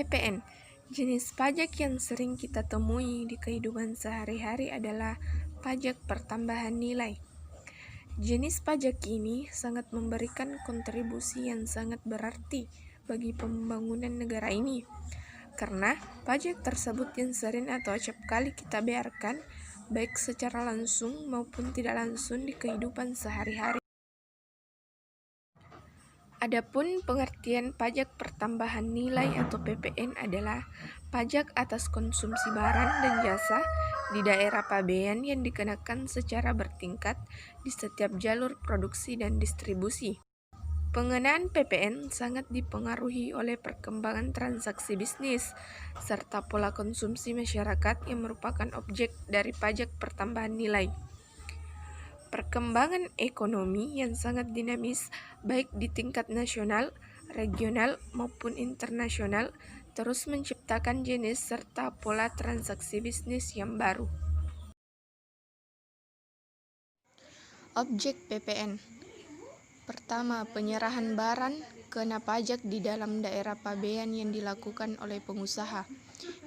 PPN. Jenis pajak yang sering kita temui di kehidupan sehari-hari adalah pajak pertambahan nilai. Jenis pajak ini sangat memberikan kontribusi yang sangat berarti bagi pembangunan negara ini. Karena pajak tersebut yang sering atau acap kali kita bayarkan, baik secara langsung maupun tidak langsung di kehidupan sehari-hari. Adapun pengertian pajak pertambahan nilai atau PPN adalah pajak atas konsumsi barang dan jasa di daerah pabean yang dikenakan secara bertingkat di setiap jalur produksi dan distribusi. Pengenaan PPN sangat dipengaruhi oleh perkembangan transaksi bisnis serta pola konsumsi masyarakat yang merupakan objek dari pajak pertambahan nilai. Perkembangan ekonomi yang sangat dinamis baik di tingkat nasional, regional, maupun internasional terus menciptakan jenis serta pola transaksi bisnis yang baru. Objek PPN. Pertama, penyerahan barang kena pajak di dalam daerah pabean yang dilakukan oleh pengusaha.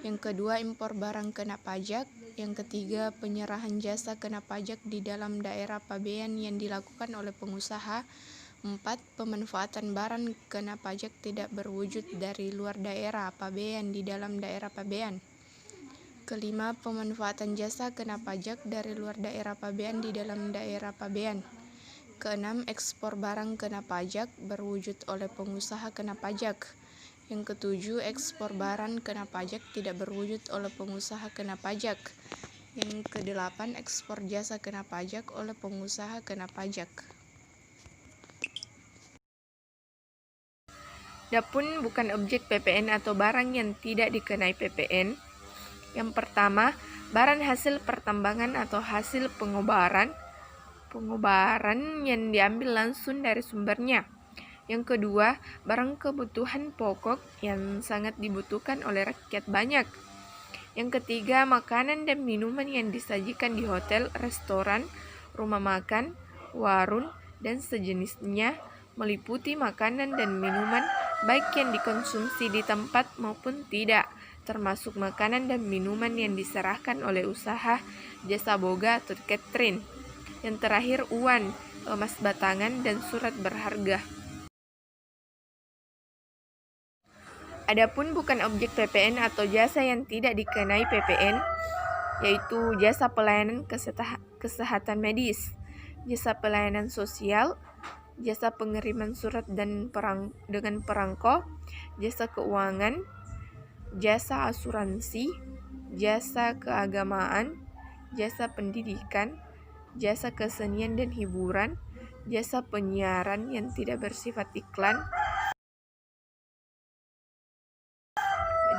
Yang kedua, impor barang kena pajak. Yang ketiga, penyerahan jasa kena pajak di dalam daerah pabean yang dilakukan oleh pengusaha. 4. Pemanfaatan barang kena pajak tidak berwujud dari luar daerah pabean di dalam daerah pabean. Kelima, pemanfaatan jasa kena pajak dari luar daerah pabean di dalam daerah pabean. Keenam, ekspor barang kena pajak berwujud oleh pengusaha kena pajak. Yang ketujuh, ekspor barang kena pajak tidak berwujud oleh pengusaha kena pajak. Yang kedelapan, ekspor jasa kena pajak oleh pengusaha kena pajak. Adapun bukan objek PPN atau barang yang tidak dikenai PPN. Yang pertama, barang hasil pertambangan atau hasil pengobaran yang diambil langsung dari sumbernya. Yang kedua, barang kebutuhan pokok yang sangat dibutuhkan oleh rakyat banyak. Yang ketiga, makanan dan minuman yang disajikan di hotel, restoran, rumah makan, warung, dan sejenisnya, meliputi makanan dan minuman baik yang dikonsumsi di tempat maupun tidak, termasuk makanan dan minuman yang diserahkan oleh usaha, jasa boga atau catering. Yang terakhir, uang, emas batangan, dan surat berharga. Adapun bukan objek PPN atau jasa yang tidak dikenai PPN, yaitu jasa pelayanan kesehatan medis, jasa pelayanan sosial, jasa pengiriman surat dengan perangko, jasa keuangan, jasa asuransi, jasa keagamaan, jasa pendidikan, jasa kesenian dan hiburan, jasa penyiaran yang tidak bersifat iklan,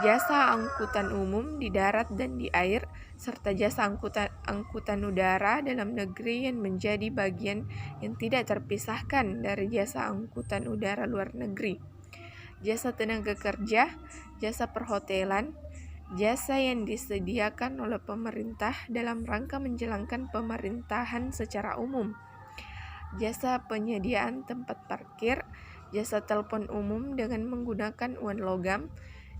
jasa angkutan umum di darat dan di air, serta jasa angkutan udara dalam negeri yang menjadi bagian yang tidak terpisahkan dari jasa angkutan udara luar negeri. Jasa tenaga kerja, jasa perhotelan, jasa yang disediakan oleh pemerintah dalam rangka menjalankan pemerintahan secara umum. Jasa penyediaan tempat parkir, jasa telepon umum dengan menggunakan uang logam,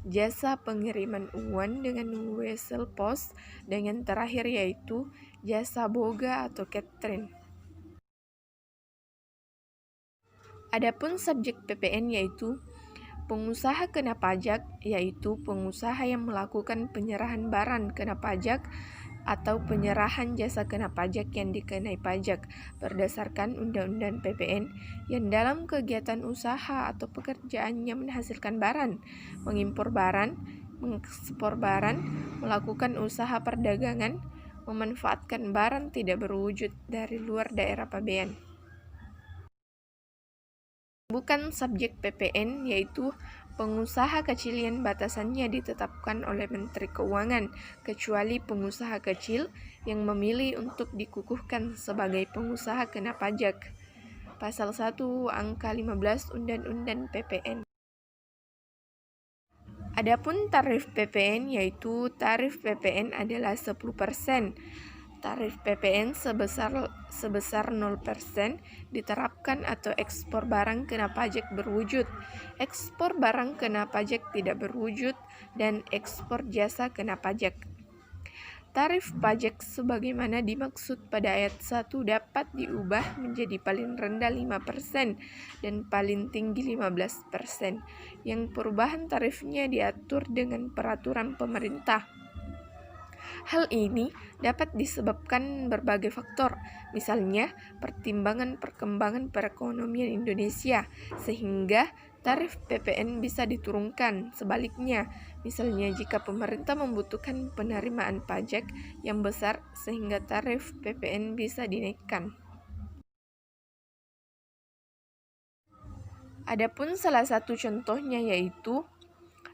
jasa pengiriman uang dengan wesel pos, dan yang terakhir yaitu jasa boga atau catering. Adapun subjek PPN yaitu pengusaha kena pajak, yaitu pengusaha yang melakukan penyerahan barang kena pajak atau penyerahan jasa kena pajak yang dikenai pajak berdasarkan Undang-Undang PPN yang dalam kegiatan usaha atau pekerjaannya menghasilkan barang, mengimpor barang, mengekspor barang, melakukan usaha perdagangan, memanfaatkan barang tidak berwujud dari luar daerah pabean. Bukan subjek PPN yaitu pengusaha kecil yang batasannya ditetapkan oleh Menteri Keuangan, kecuali pengusaha kecil yang memilih untuk dikukuhkan sebagai pengusaha kena pajak. Pasal 1 angka 15 Undang-Undang PPN. Adapun tarif PPN yaitu tarif PPN adalah 10%. Tarif PPN sebesar 0% diterapkan atau ekspor barang kena pajak berwujud, ekspor barang kena pajak tidak berwujud, dan ekspor jasa kena pajak. Tarif pajak sebagaimana dimaksud pada ayat 1 dapat diubah menjadi paling rendah 5% dan paling tinggi 15%, yang perubahan tarifnya diatur dengan peraturan pemerintah. Hal ini dapat disebabkan berbagai faktor, misalnya pertimbangan perkembangan perekonomian Indonesia, sehingga tarif PPN bisa diturunkan. Sebaliknya, misalnya jika pemerintah membutuhkan penerimaan pajak yang besar sehingga tarif PPN bisa dinaikkan. Adapun salah satu contohnya yaitu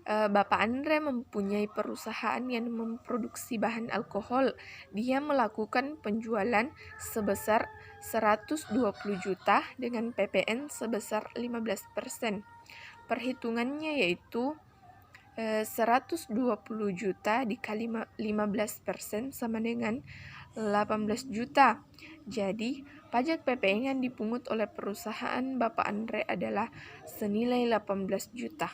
Bapak Andre mempunyai perusahaan yang memproduksi bahan alkohol. Dia melakukan penjualan sebesar 120 juta dengan PPN sebesar 15%. Perhitungannya yaitu 120 juta dikali 15% sama dengan 18 juta. Jadi, pajak PPN yang dipungut oleh perusahaan Bapak Andre adalah senilai 18 juta.